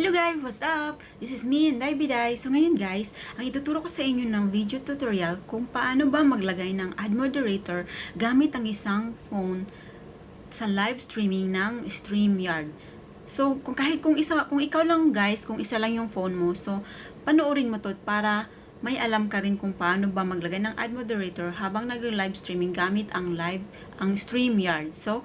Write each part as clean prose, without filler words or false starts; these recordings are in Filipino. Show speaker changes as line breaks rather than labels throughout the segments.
Hello guys! What's up? This is me and Biday. So ngayon guys, ang ituturo ko sa inyo ng video tutorial kung paano ba maglagay ng ad moderator gamit ang isang phone sa live streaming ng Streamyard. So kung ikaw lang guys, kung isa lang yung phone mo, so panoorin mo to para may alam ka rin kung paano ba maglagay ng ad moderator habang nag-live streaming gamit ang Streamyard. So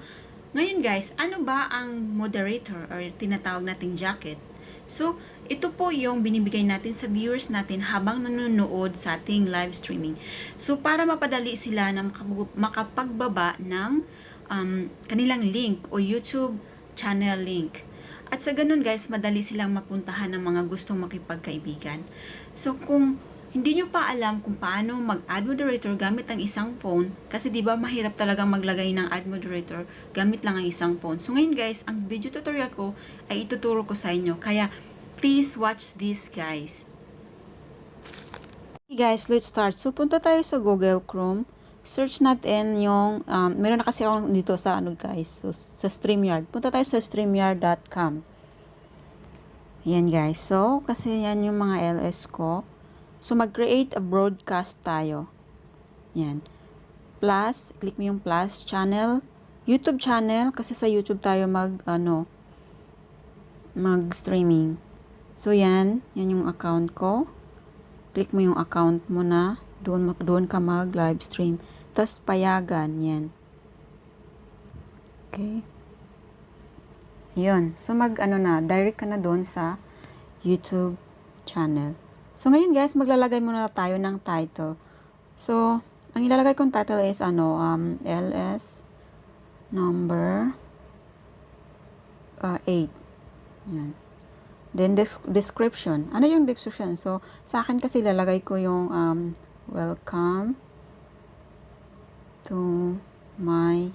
ngayon guys, ano ba ang moderator or tinatawag nating jacket? So, ito po yung binibigay natin sa viewers natin habang nanonood sa ating live streaming. So, para mapadali sila na makapagbaba ng kanilang link o YouTube channel link. At sa ganun guys, madali silang mapuntahan ng mga gustong makipagkaibigan. So, kung hindi nyo pa alam kung paano mag-ad moderator gamit ang isang phone, kasi di ba mahirap talagang maglagay ng ad moderator gamit lang ang isang phone. So ngayon guys, ang video tutorial ko ay ituturo ko sa inyo. Kaya please watch this guys. Okay guys, let's start. So punta tayo sa Google Chrome. Search natin yung, meron na kasi ako dito sa guys, so, sa Streamyard. Punta tayo sa streamyard.com. Yan guys. So kasi yan yung mga LS ko. So, mag-create a broadcast tayo. Yan. Plus, click mo yung plus, channel, YouTube channel, kasi sa YouTube tayo mag-streaming. So, yan yung account ko. Click mo yung account mo na, doon ka mag-live stream. Tapos, payagan, yan. Okay. Yun. So, direct ka na doon sa YouTube channel. So, ngayon guys, maglalagay muna tayo ng title. So, ang ilalagay kong title is, LS number 8. Yan. Then, description. Ano yung description? So, sa akin kasi ilalagay ko yung, welcome to my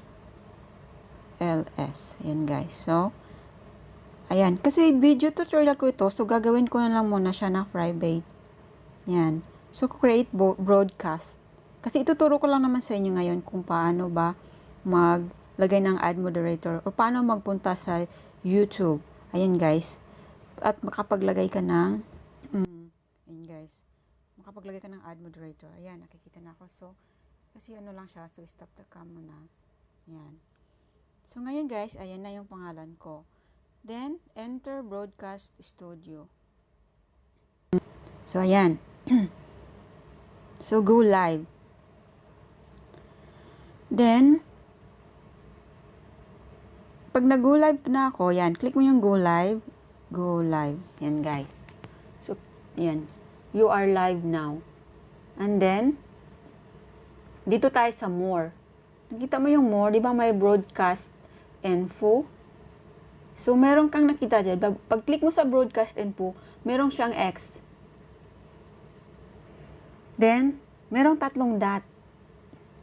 LS. Yan guys. So, ayan. Kasi video tutorial ko ito, so gagawin ko na lang muna siya na private. Yan. So, create broadcast. Kasi ituturo ko lang naman sa inyo ngayon kung paano ba maglagay ng ad moderator o paano magpunta sa YouTube. Ayan guys. At makapaglagay ka ng ayan guys. Makapaglagay ka ng ad moderator. Ayan, nakikita na ako. So, kasi lang siya. So, stop the cam muna. Ayan. So, ngayon guys, ayan na yung pangalan ko. Then, enter broadcast studio. So, ayan. So, go live. Then, pag nag-go live na ako, yan, click mo yung go live. Go live. Yan, guys. So, yan. You are live now. And then, dito tayo sa more. Nakita mo yung more, di ba may broadcast info? So, meron kang nakita dyan. Pag click mo sa broadcast info, meron siyang X. Then, merong 3 dot.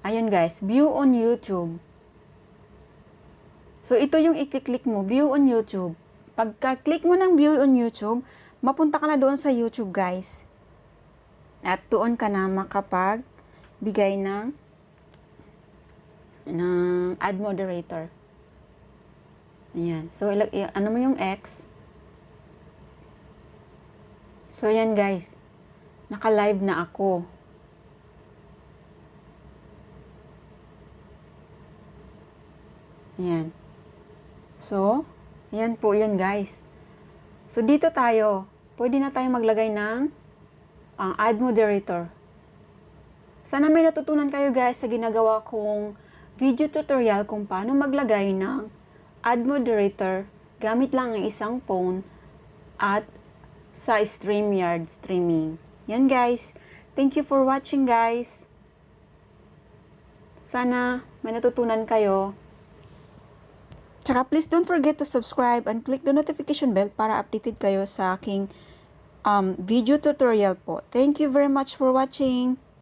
Ayan guys, view on YouTube. So, ito yung i-click mo, view on YouTube. Pagka-click mo ng view on YouTube, mapunta ka na doon sa YouTube guys. At doon ka na makapagbigay ng ad moderator. Ayan. So, ano mo yung X? So, yan guys. Naka-live na ako. Ayan. So, ayan po yun guys. So, dito tayo. Pwede na tayo maglagay ng ad moderator. Sana may natutunan kayo guys sa ginagawa kong video tutorial kung paano maglagay ng ad moderator gamit lang ang isang phone at sa Streamyard streaming. Yan guys. Thank you for watching guys. Sana may natutunan kayo. Tsaka please don't forget to subscribe and click the notification bell para updated kayo sa aking video tutorial po. Thank you very much for watching.